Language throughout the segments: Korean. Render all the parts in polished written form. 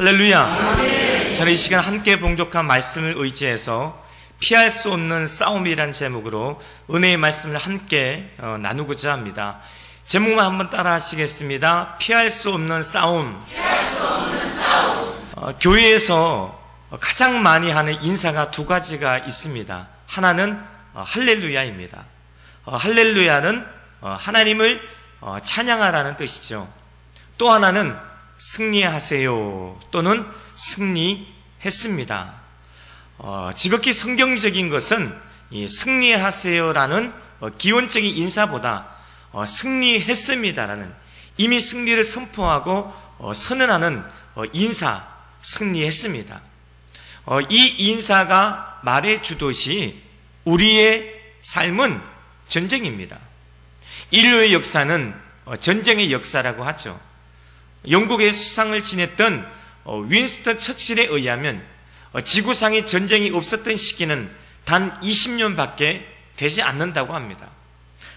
할렐루야. 저는 이 시간 함께 봉독한 말씀을 의지해서 피할 수 없는 싸움이란 제목으로 은혜의 말씀을 함께 나누고자 합니다. 제목만 한번 따라 하시겠습니다. 피할 수 없는 싸움. 교회에서 가장 많이 하는 인사가 두 가지가 있습니다. 하나는 할렐루야입니다. 할렐루야는 하나님을 찬양하라는 뜻이죠. 또 하나는 승리하세요 또는 승리했습니다. 지극히 성경적인 것은 이 승리하세요라는 기본적인 인사보다 승리했습니다라는 이미 승리를 선포하고 선언하는 인사, 승리했습니다. 이 인사가 말해주듯이 우리의 삶은 전쟁입니다. 인류의 역사는 전쟁의 역사라고 하죠. 영국의 수상을 지냈던 윈스턴 처칠에 의하면 지구상에 전쟁이 없었던 시기는 단 20년밖에 되지 않는다고 합니다.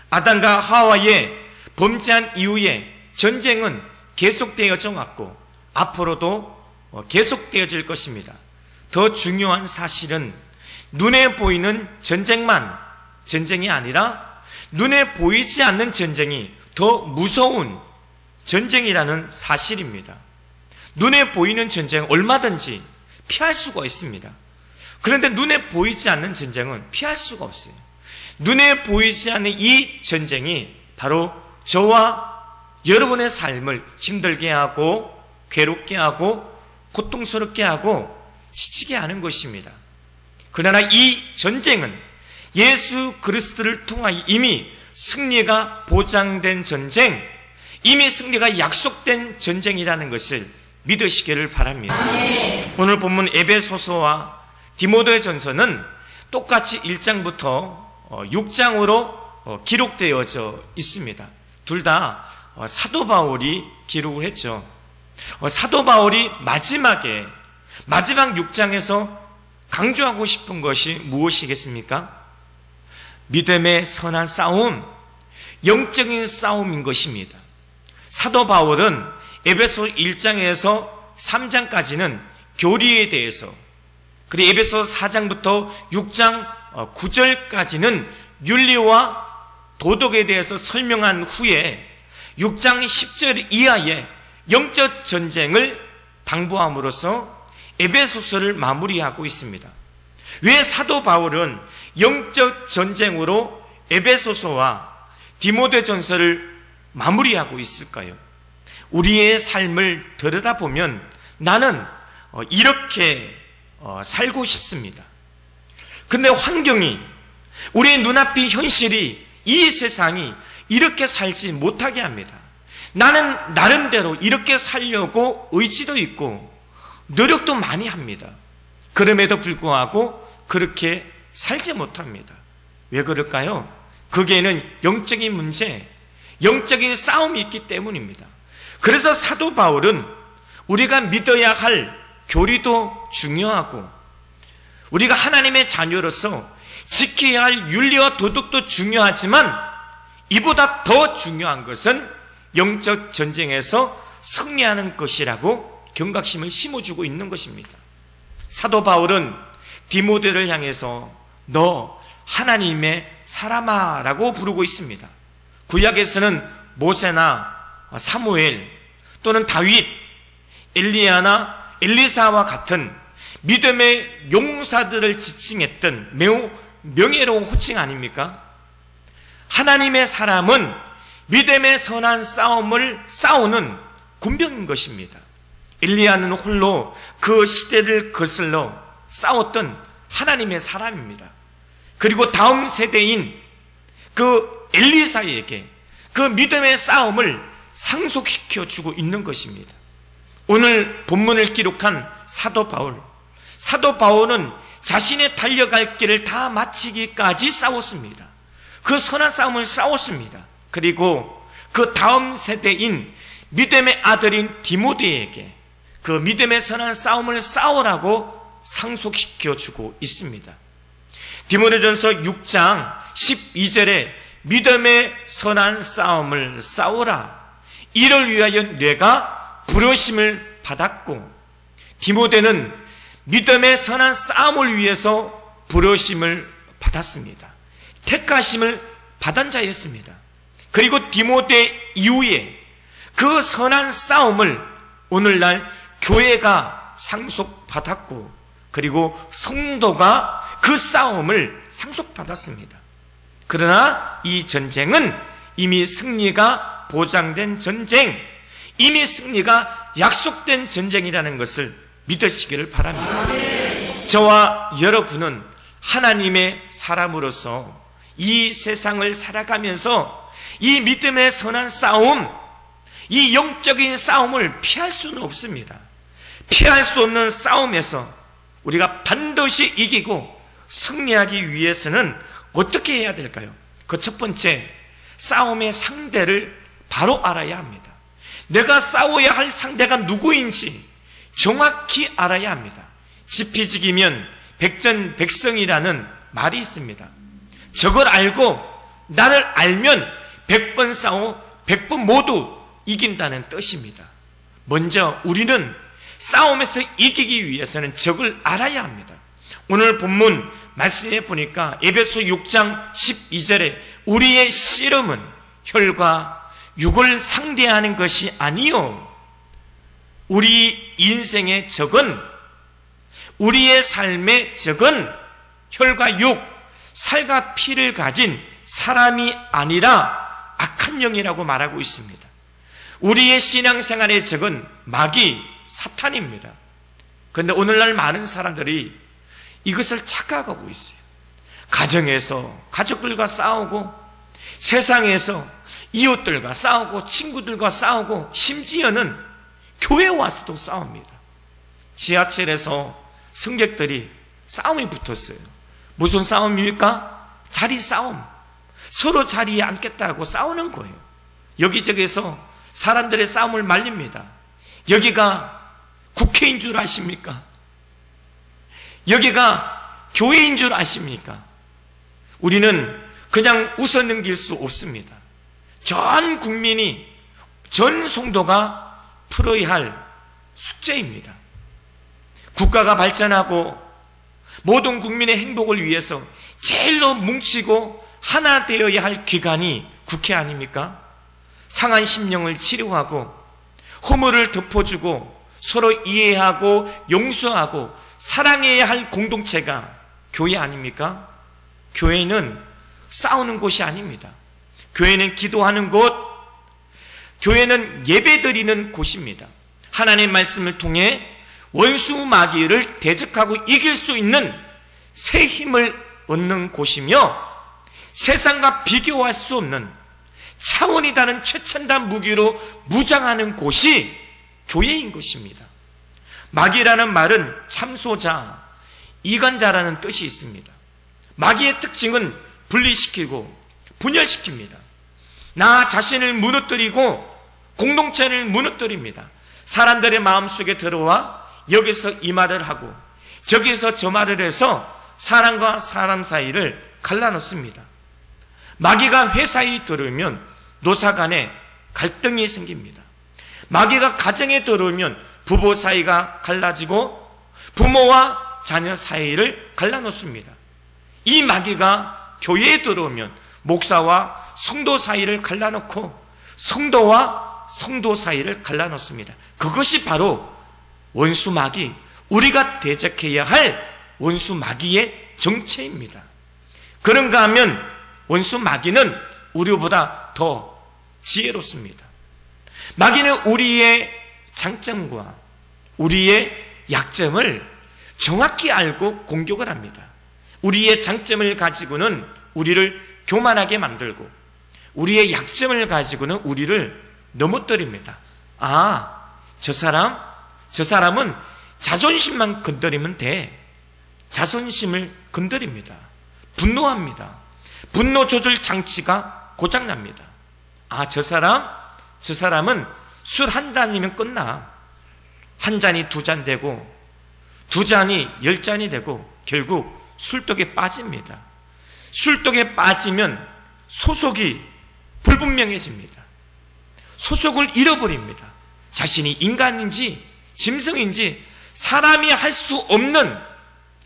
아담과 하와의 범죄한 이후에 전쟁은 계속되어져 왔고 앞으로도 계속되어질 것입니다. 더 중요한 사실은 눈에 보이는 전쟁만 전쟁이 아니라 눈에 보이지 않는 전쟁이 더 무서운 전쟁이라는 사실입니다. 눈에 보이는 전쟁은 얼마든지 피할 수가 있습니다. 그런데 눈에 보이지 않는 전쟁은 피할 수가 없어요. 눈에 보이지 않는 이 전쟁이 바로 저와 여러분의 삶을 힘들게 하고 괴롭게 하고 고통스럽게 하고 지치게 하는 것입니다. 그러나 이 전쟁은 예수 그리스도를 통하여 이미 승리가 보장된 전쟁, 이미 승리가 약속된 전쟁이라는 것을 믿으시기를 바랍니다. 오늘 본문 에베소서와 디모데전서는 똑같이 1장부터 6장으로 기록되어져 있습니다. 둘 다 사도 바울이 기록을 했죠. 사도 바울이 마지막 6장에서 강조하고 싶은 것이 무엇이겠습니까? 믿음의 선한 싸움, 영적인 싸움인 것입니다. 사도 바울은 에베소 1장에서 3장까지는 교리에 대해서, 그리고 에베소 4장부터 6장 9절까지는 윤리와 도덕에 대해서 설명한 후에 6장 10절 이하의 영적 전쟁을 당부함으로써 에베소서를 마무리하고 있습니다. 왜 사도 바울은 영적 전쟁으로 에베소서와 디모데전서를 마무리하고 있을까요? 우리의 삶을 들여다보면 나는 이렇게 살고 싶습니다. 근데 환경이, 우리의 눈앞의 현실이, 이 세상이 이렇게 살지 못하게 합니다. 나는 나름대로 이렇게 살려고 의지도 있고 노력도 많이 합니다. 그럼에도 불구하고 그렇게 살지 못합니다. 왜 그럴까요? 거기에는 영적인 문제, 영적인 싸움이 있기 때문입니다. 그래서 사도 바울은 우리가 믿어야 할 교리도 중요하고 우리가 하나님의 자녀로서 지켜야 할 윤리와 도덕도 중요하지만 이보다 더 중요한 것은 영적 전쟁에서 승리하는 것이라고 경각심을 심어주고 있는 것입니다. 사도 바울은 디모데를 향해서 너 하나님의 사람아 라고 부르고 있습니다. 구약에서는 모세나 사무엘 또는 다윗, 엘리야나 엘리사와 같은 믿음의 용사들을 지칭했던 매우 명예로운 호칭 아닙니까? 하나님의 사람은 믿음의 선한 싸움을 싸우는 군병인 것입니다. 엘리야는 홀로 그 시대를 거슬러 싸웠던 하나님의 사람입니다. 그리고 다음 세대인 그 엘리사에게 그 믿음의 싸움을 상속시켜 주고 있는 것입니다. 오늘 본문을 기록한 사도 바울은 자신의 달려갈 길을 다 마치기까지 싸웠습니다. 그 선한 싸움을 싸웠습니다. 그리고 그 다음 세대인 믿음의 아들인 디모데에게 그 믿음의 선한 싸움을 싸우라고 상속시켜 주고 있습니다. 디모데전서 6장 12절에 믿음의 선한 싸움을 싸우라. 이를 위하여 내가 부르심을 받았고 디모데는 믿음의 선한 싸움을 위해서 부르심을 받았습니다. 택하심을 받은 자였습니다. 그리고 디모데 이후에 그 선한 싸움을 오늘날 교회가 상속받았고, 그리고 성도가 그 싸움을 상속받았습니다. 그러나 이 전쟁은 이미 승리가 보장된 전쟁, 이미 승리가 약속된 전쟁이라는 것을 믿으시기를 바랍니다. 저와 여러분은 하나님의 사람으로서 이 세상을 살아가면서 이 믿음의 선한 싸움, 이 영적인 싸움을 피할 수는 없습니다. 피할 수 없는 싸움에서 우리가 반드시 이기고 승리하기 위해서는 어떻게 해야 될까요? 그 첫 번째, 싸움의 상대를 바로 알아야 합니다. 내가 싸워야 할 상대가 누구인지 정확히 알아야 합니다. 지피지기면 백전백승이라는 말이 있습니다. 저걸 알고 나를 알면 100번 싸워 100번 모두 이긴다는 뜻입니다. 먼저 우리는 싸움에서 이기기 위해서는 적을 알아야 합니다. 오늘 본문 말씀에 보니까 에베소 6장 12절에 우리의 씨름은 혈과 육을 상대하는 것이 아니요, 우리 인생의 적은, 우리의 삶의 적은 혈과 육, 살과 피를 가진 사람이 아니라 악한 영이라고 말하고 있습니다. 우리의 신앙생활의 적은 마귀, 사탄입니다. 그런데 오늘날 많은 사람들이 이것을 착각하고 있어요. 가정에서 가족들과 싸우고, 세상에서 이웃들과 싸우고, 친구들과 싸우고, 심지어는 교회 와서도 싸웁니다. 지하철에서 승객들이 싸움이 붙었어요. 무슨 싸움입니까? 자리 싸움. 서로 자리에 앉겠다고 싸우는 거예요. 여기저기서 사람들의 싸움을 말립니다. 여기가 국회인 줄 아십니까? 여기가 교회인 줄 아십니까? 우리는 그냥 웃어 넘길 수 없습니다. 전 국민이, 전 성도가 풀어야 할 숙제입니다. 국가가 발전하고 모든 국민의 행복을 위해서 제일로 뭉치고 하나 되어야 할 기관이 국회 아닙니까? 상한 심령을 치료하고 허물을 덮어주고 서로 이해하고 용서하고 사랑해야 할 공동체가 교회 아닙니까? 교회는 싸우는 곳이 아닙니다. 교회는 기도하는 곳, 교회는 예배드리는 곳입니다. 하나님의 말씀을 통해 원수 마귀를 대적하고 이길 수 있는 새 힘을 얻는 곳이며, 세상과 비교할 수 없는 차원이 다른 최첨단 무기로 무장하는 곳이 교회인 것입니다. 마귀라는 말은 참소자, 이간자라는 뜻이 있습니다. 마귀의 특징은 분리시키고 분열시킵니다. 나 자신을 무너뜨리고 공동체를 무너뜨립니다. 사람들의 마음속에 들어와 여기서 이 말을 하고 저기서 저 말을 해서 사람과 사람 사이를 갈라놓습니다. 마귀가 회사에 들어오면 노사 간에 갈등이 생깁니다. 마귀가 가정에 들어오면 부부 사이가 갈라지고 부모와 자녀 사이를 갈라놓습니다. 이 마귀가 교회에 들어오면 목사와 성도 사이를 갈라놓고 성도와 성도 사이를 갈라놓습니다. 그것이 바로 원수 마귀, 우리가 대적해야 할 원수 마귀의 정체입니다. 그런가 하면 원수 마귀는 우리보다 더 지혜롭습니다. 마귀는 우리의 장점과 우리의 약점을 정확히 알고 공격을 합니다. 우리의 장점을 가지고는 우리를 교만하게 만들고, 우리의 약점을 가지고는 우리를 넘어뜨립니다. 아, 저 사람은 자존심만 건드리면 돼. 자존심을 건드립니다. 분노합니다. 분노 조절 장치가 고장납니다. 아, 저 사람은 술 한 잔이면 끝나. 한 잔이 두 잔 되고, 두 잔이 10잔이 되고, 결국 술독에 빠집니다. 술독에 빠지면 소속이 불분명해집니다. 소속을 잃어버립니다. 자신이 인간인지 짐승인지 사람이 할 수 없는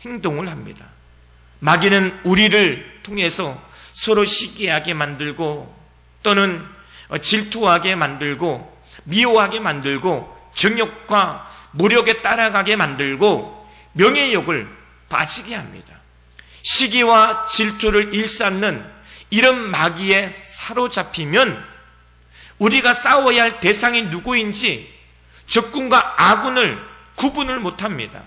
행동을 합니다. 마귀는 우리를 통해서 서로 시기하게 만들고 또는 질투하게 만들고 미워하게 만들고 정욕과 무력에 따라가게 만들고 명예욕을 빠지게 합니다. 시기와 질투를 일삼는 이런 마귀에 사로잡히면 우리가 싸워야 할 대상이 누구인지 적군과 아군을 구분을 못합니다.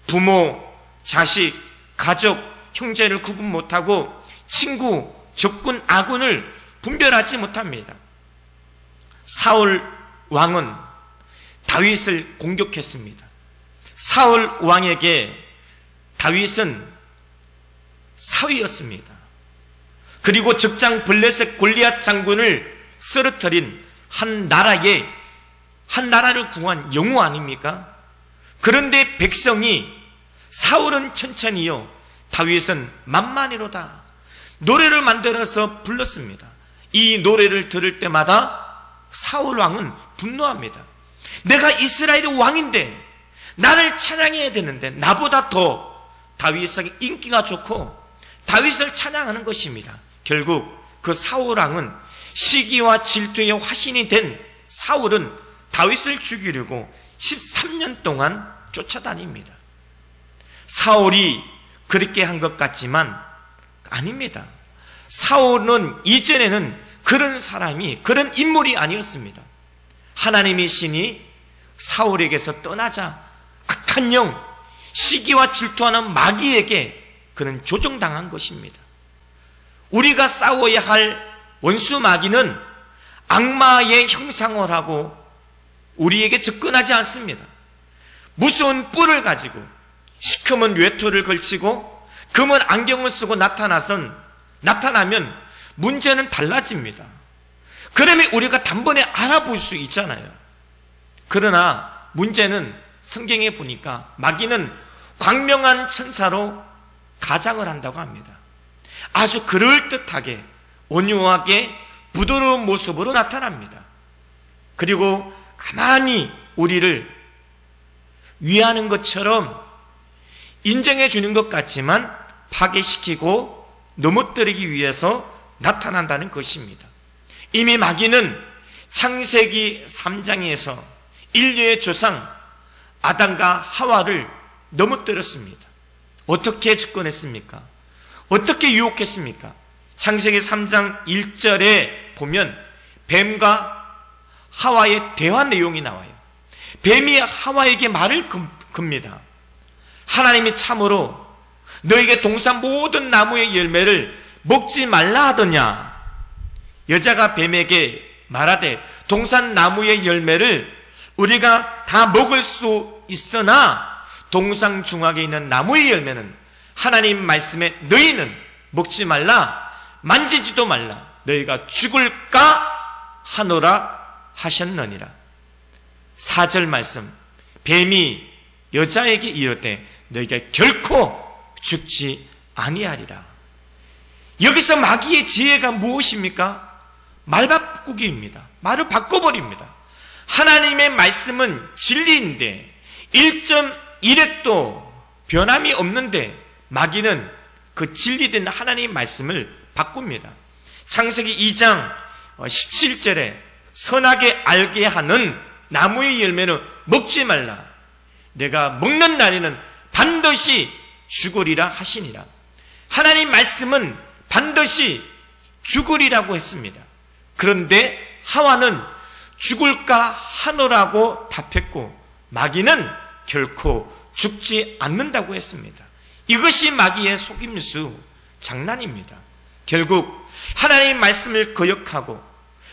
부모, 자식, 가족, 형제를 구분 못하고 친구, 적군, 아군을 분별하지 못합니다. 사울 왕은 다윗을 공격했습니다. 사울 왕에게 다윗은 사위였습니다. 그리고 적장 블레셋 골리앗 장군을 쓰러뜨린 한 나라를 구한 영웅 아닙니까? 그런데 백성이 사울은 천천히요, 다윗은 만만히로다 노래를 만들어서 불렀습니다. 이 노래를 들을 때마다 사울 왕은 분노합니다. 내가 이스라엘의 왕인데 나를 찬양해야 되는데 나보다 더 다윗에게 인기가 좋고 다윗을 찬양하는 것입니다. 결국 그 사울 왕은 시기와 질투의 화신이 된 사울은 다윗을 죽이려고 13년 동안 쫓아다닙니다. 사울이 그렇게 한 것 같지만 아닙니다. 사울은 이전에는 그런 사람이, 그런 인물이 아니었습니다. 하나님의 신이 사울에게서 떠나자 악한 영, 시기와 질투하는 마귀에게 그는 조종당한 것입니다. 우리가 싸워야 할 원수 마귀는 악마의 형상을 하고 우리에게 접근하지 않습니다. 무서운 뿔을 가지고 시커먼 외투를 걸치고 검은 안경을 쓰고 나타나면 문제는 달라집니다. 그러면 우리가 단번에 알아볼 수 있잖아요. 그러나 문제는 성경에 보니까 마귀는 광명한 천사로 가장을 한다고 합니다. 아주 그럴듯하게 온유하게 부드러운 모습으로 나타납니다. 그리고 가만히 우리를 위하는 것처럼 인정해 주는 것 같지만 파괴시키고 넘어뜨리기 위해서 나타난다는 것입니다. 이미 마귀는 창세기 3장에서 인류의 조상 아담과 하와를 넘어뜨렸습니다. 어떻게 접근했습니까? 어떻게 유혹했습니까? 창세기 3장 1절에 보면 뱀과 하와의 대화 내용이 나와요. 뱀이 하와에게 말을 겁니다. 하나님이 참으로 너에게 동산 모든 나무의 열매를 먹지 말라 하더냐? 여자가 뱀에게 말하되 동산 나무의 열매를 우리가 다 먹을 수 있으나 동산 중앙에 있는 나무의 열매는 하나님 말씀에 너희는 먹지 말라, 만지지도 말라, 너희가 죽을까 하노라 하셨느니라. 4절 말씀, 뱀이 여자에게 이르되 너희가 결코 죽지 아니하리라. 여기서 마귀의 지혜가 무엇입니까? 말 바꾸기입니다. 말을 바꿔버립니다. 하나님의 말씀은 진리인데 1.1획도 변함이 없는데 마귀는 그 진리된 하나님의 말씀을 바꿉니다. 창세기 2장 17절에 선하게 알게 하는 나무의 열매는 먹지 말라, 내가 먹는 날에는 반드시 죽으리라 하시니라. 하나님 말씀은 반드시 죽으리라고 했습니다. 그런데 하와는 죽을까 하노라고 답했고 마귀는 결코 죽지 않는다고 했습니다. 이것이 마귀의 속임수 장난입니다. 결국 하나님의 말씀을 거역하고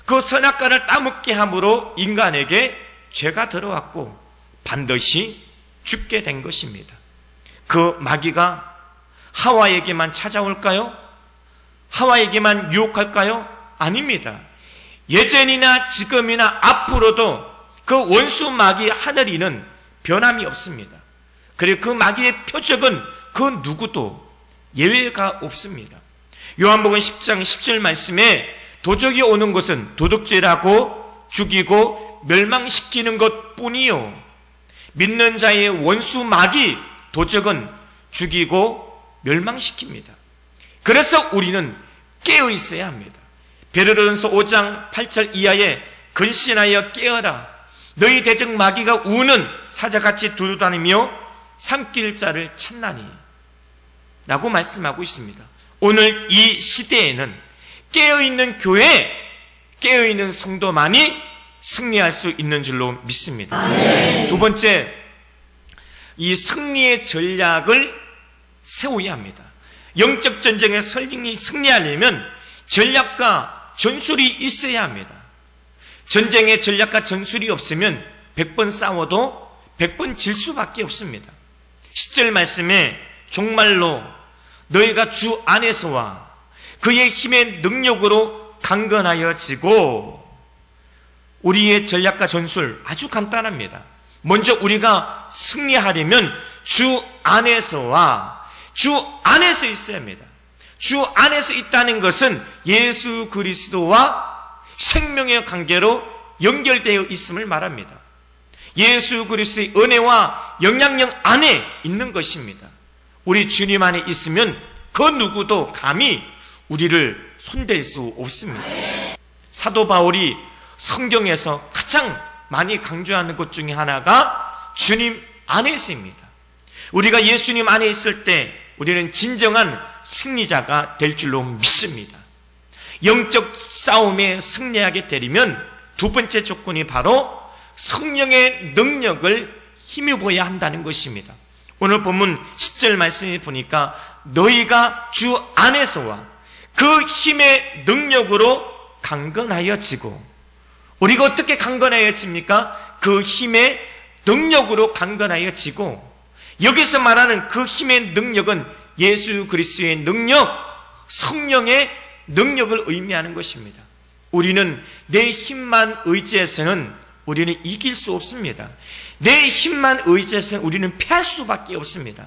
그 선악과를 따먹게 함으로 인간에게 죄가 들어왔고 반드시 죽게 된 것입니다. 그 마귀가 하와에게만 찾아올까요? 하와에게만 유혹할까요? 아닙니다. 예전이나 지금이나 앞으로도 그 원수 마귀 하늘이는 변함이 없습니다. 그리고 그 마귀의 표적은 그 누구도 예외가 없습니다. 요한복음 10장 10절 말씀에 도적이 오는 것은 도둑질하고 죽이고 멸망시키는 것뿐이요 믿는 자의 원수 마귀 도적은 죽이고 멸망시킵니다. 그래서 우리는 깨어 있어야 합니다. 베드로전서 5장 8절 이하에 근신하여 깨어라. 너희 대적 마귀가 우는 사자같이 두루다니며 삼킬 자를 찾나니 라고 말씀하고 있습니다. 오늘 이 시대에는 깨어있는 교회, 깨어있는 성도만이 승리할 수 있는 줄로 믿습니다. 두 번째, 이 승리의 전략을 세워야 합니다. 영적 전쟁에 승리하려면 전략과 전술이 있어야 합니다. 전쟁에 전략과 전술이 없으면 100번 싸워도 100번 질 수밖에 없습니다. 10절 말씀에 종말로 너희가 주 안에서와 그의 힘의 능력으로 강건하여 지고, 우리의 전략과 전술 아주 간단합니다. 먼저 우리가 승리하려면 주 안에서와 주 안에서 있어야 합니다. 주 안에서 있다는 것은 예수 그리스도와 생명의 관계로 연결되어 있음을 말합니다. 예수 그리스도의 은혜와 영향력 안에 있는 것입니다. 우리 주님 안에 있으면 그 누구도 감히 우리를 손댈 수 없습니다. 사도 바울이 성경에서 가장 많이 강조하는 것 중에 하나가 주님 안에 있습니다. 우리가 예수님 안에 있을 때 우리는 진정한 승리자가 될 줄로 믿습니다. 영적 싸움에 승리하게 되려면 두 번째 조건이 바로 성령의 능력을 힘입어야 한다는 것입니다. 오늘 본문 10절 말씀에 보니까 너희가 주 안에서와 그 힘의 능력으로 강건하여 지고, 우리가 어떻게 강건하여 집니까? 그 힘의 능력으로 강건하여 지고, 여기서 말하는 그 힘의 능력은 예수 그리스도의 능력, 성령의 능력을 의미하는 것입니다. 우리는 내 힘만 의지해서는 우리는 이길 수 없습니다. 내 힘만 의지해서는 우리는 패할 수밖에 없습니다.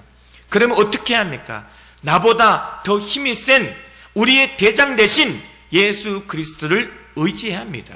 그러면 어떻게 합니까? 나보다 더 힘이 센 우리의 대장 대신 예수 그리스도를 의지해야 합니다.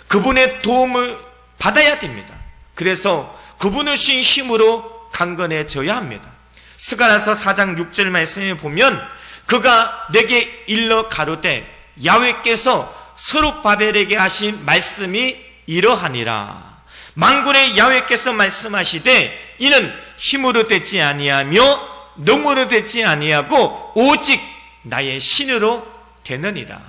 그분의 도움을 받아야 됩니다. 그래서 그분의 주신 힘으로 강건해져야 합니다. 스가랴서 4장 6절 말씀에 보면 그가 내게 일러 가로되 야훼께서 스룹바벨에게 하신 말씀이 이러하니라. 만군의 야훼께서 말씀하시되 이는 힘으로 되지 아니하며 능으로 되지 아니하고 오직 나의 신으로 되느니라.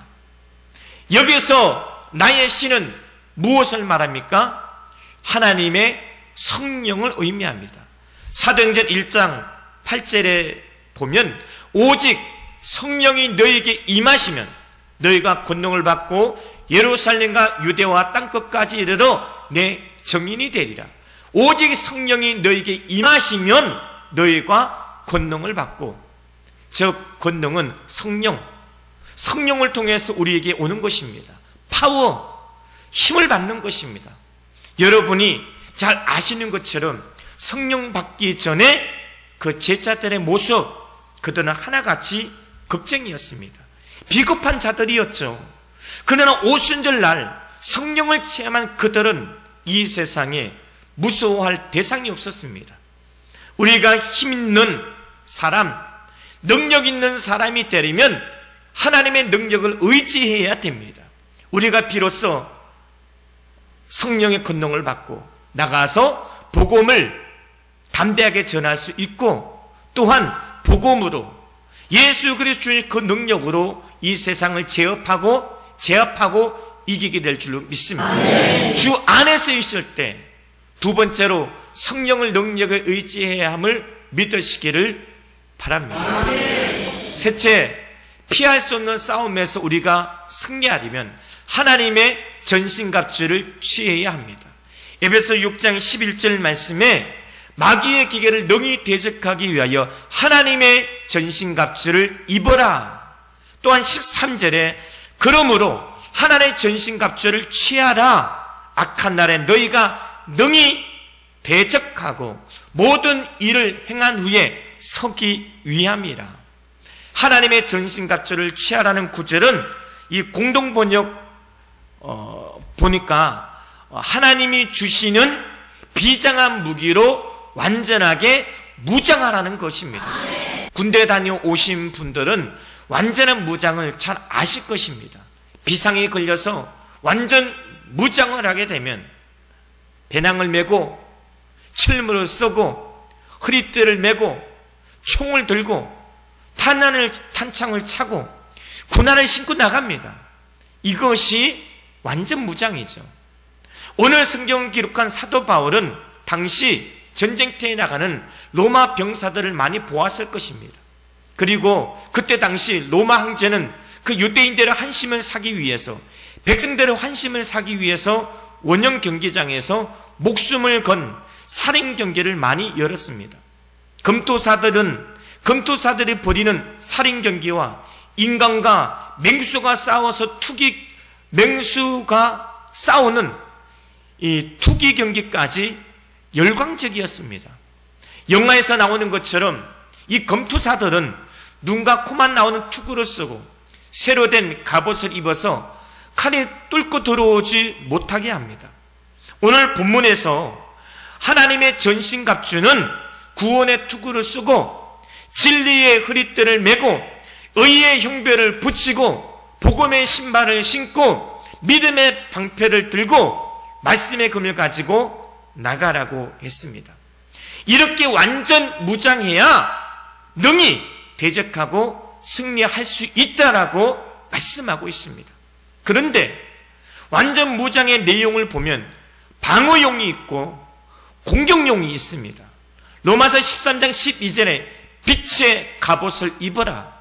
여기서 나의 신은 무엇을 말합니까? 하나님의 성령을 의미합니다. 사도행전 1장 8절에 보면 오직 성령이 너희에게 임하시면 너희가 권능을 받고 예루살렘과 유대와 땅끝까지 이르러 내 증인이 되리라. 오직 성령이 너희에게 임하시면 너희가 권능을 받고, 즉 권능은 성령을 통해서 우리에게 오는 것입니다. 파워, 힘을 받는 것입니다. 여러분이 잘 아시는 것처럼 성령 받기 전에 그 제자들의 모습, 그들은 하나같이 겁쟁이였습니다. 비겁한 자들이었죠. 그러나 오순절날 성령을 체험한 그들은 이 세상에 무서워할 대상이 없었습니다. 우리가 힘 있는 사람, 능력 있는 사람이 되려면 하나님의 능력을 의지해야 됩니다. 우리가 비로소 성령의 권능을 받고 나가서 복음을 담대하게 전할 수 있고, 또한 복음으로 예수 그리스도의 그 능력으로 이 세상을 제압하고 이기게 될 줄로 믿습니다. 주 안에서 있을 때 두 번째로 성령을 능력을 의지해야 함을 믿으시기를 바랍니다. 셋째, 피할 수 없는 싸움에서 우리가 승리하려면 하나님의 전신갑주를 취해야 합니다. 에베소 6장 11절 말씀에 마귀의 기계를 능히 대적하기 위하여 하나님의 전신갑주를 입어라. 또한 13절에 그러므로 하나님의 전신갑주를 취하라. 악한 날에 너희가 능히 대적하고 모든 일을 행한 후에 서기 위함이라. 하나님의 전신갑주를 취하라는 구절은 이 공동번역 보니까 하나님이 주시는 비장한 무기로 완전하게 무장하라는 것입니다. 군대 다녀오신 분들은 완전한 무장을 잘 아실 것입니다. 비상이 걸려서 완전 무장을 하게 되면 배낭을 메고 철문을 쏘고 허리띠를 메고 총을 들고 탄창을 차고 군화를 신고 나갑니다. 이것이 완전 무장이죠. 오늘 성경을 기록한 사도 바울은 당시 전쟁터에 나가는 로마 병사들을 많이 보았을 것입니다. 그리고 그때 당시 로마 황제는 그 유대인들의 환심을 사기 위해서, 백성들의 환심을 사기 위해서 원형 경기장에서 목숨을 건 살인 경기를 많이 열었습니다. 검투사들이 벌이는 살인 경기와 인간과 맹수가 싸워서 맹수가 싸우는 이 투기 경기까지 열광적이었습니다. 영화에서 나오는 것처럼 이 검투사들은 눈과 코만 나오는 투구를 쓰고 새로 된 갑옷을 입어서 칼이 뚫고 들어오지 못하게 합니다. 오늘 본문에서 하나님의 전신갑주는 구원의 투구를 쓰고 진리의 허리띠를 메고 의의 형배를 붙이고 복음의 신발을 신고 믿음의 방패를 들고 말씀의 금을 가지고 나가라고 했습니다. 이렇게 완전 무장해야 능히 대적하고 승리할 수 있다라고 말씀하고 있습니다. 그런데 완전 무장의 내용을 보면 방어용이 있고 공격용이 있습니다. 로마서 13장 12절에 빛의 갑옷을 입어라,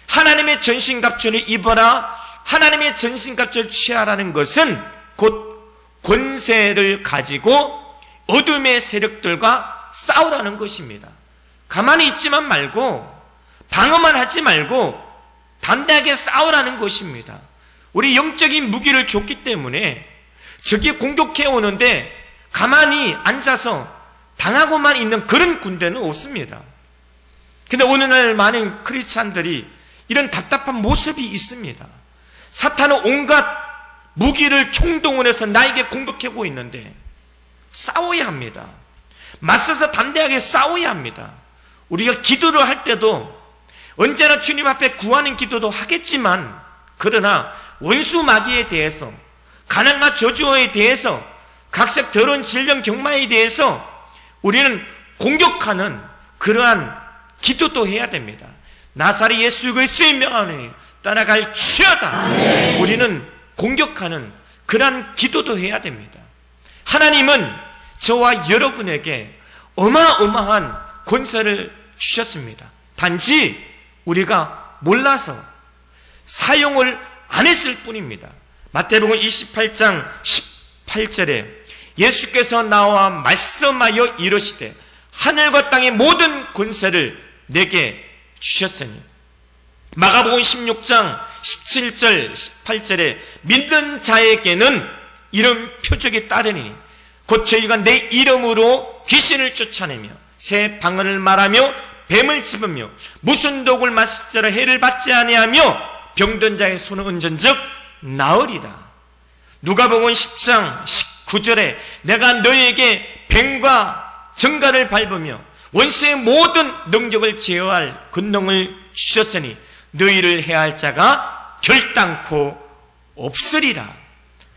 하나님의 전신갑주를 입어라, 하나님의 전신갑주를 취하라는 것은 곧 권세를 가지고 어둠의 세력들과 싸우라는 것입니다. 가만히 있지만 말고 방어만 하지 말고 담대하게 싸우라는 것입니다. 우리 영적인 무기를 줬기 때문에 적이 공격해 오는데 가만히 앉아서 당하고만 있는 그런 군대는 없습니다. 근데 오늘날 많은 크리스찬들이 이런 답답한 모습이 있습니다. 사탄은 온갖 무기를 총동원해서 나에게 공격하고 있는데 싸워야 합니다. 맞서서 담대하게 싸워야 합니다. 우리가 기도를 할 때도 언제나 주님 앞에 구하는 기도도 하겠지만, 그러나 원수 마귀에 대해서, 가난과 저주에 대해서, 각색 더러운 질병 경마에 대해서 우리는 공격하는 그러한 기도도 해야 됩니다. 나사렛 예수 그리스도의 명하노니 떠나갈 취하다. 우리는 공격하는 그러한 기도도 해야 됩니다. 하나님은 저와 여러분에게 어마어마한 권세를 주셨습니다. 단지 우리가 몰라서 사용을 안 했을 뿐입니다. 마태복음 28장 18절에 예수께서 나와 말씀하여 이르시되 하늘과 땅의 모든 권세를 내게 주셨으니, 마가복음 16장 17절 18절에 믿는 자에게는 이런 표적이 따르니 곧 저희가 내 이름으로 귀신을 쫓아내며 새 방언을 말하며 뱀을 집으며 무슨 독을 마실 자라 해를 받지 아니하며 병든 자의 손을 얹은즉 나으리라. 누가복음 10장 19절에 내가 너에게 뱀과 정갈을 밟으며 원수의 모든 능력을 제어할 권능을 주셨으니 너희를 해할 자가 결단코 없으리라.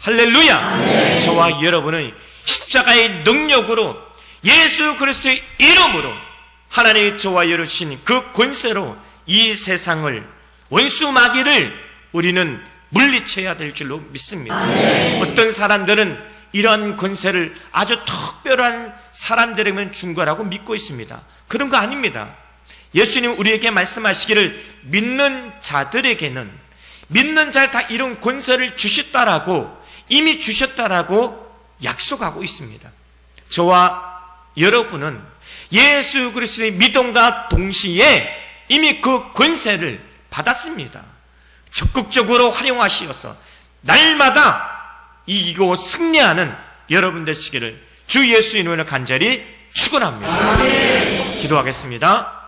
할렐루야. 네. 저와 여러분은 십자가의 능력으로 예수 그리스도의 이름으로 하나님의 저와 여러분 주신 그 권세로 이 세상을, 원수 마귀를 우리는 물리쳐야 될 줄로 믿습니다. 네. 어떤 사람들은 이러한 권세를 아주 특별한 사람들에게만 준 거라고 믿고 있습니다. 그런 거 아닙니다. 예수님 우리에게 말씀하시기를 믿는 자들에게는, 믿는 자 다 이런 권세를 주셨다라고, 이미 주셨다라고 약속하고 있습니다. 저와 여러분은 예수 그리스도의 믿음과 동시에 이미 그 권세를 받았습니다. 적극적으로 활용하시어서 날마다 이기고 승리하는 여러분 되시기를 주 예수 이름으로 간절히 축원합니다. 기도하겠습니다.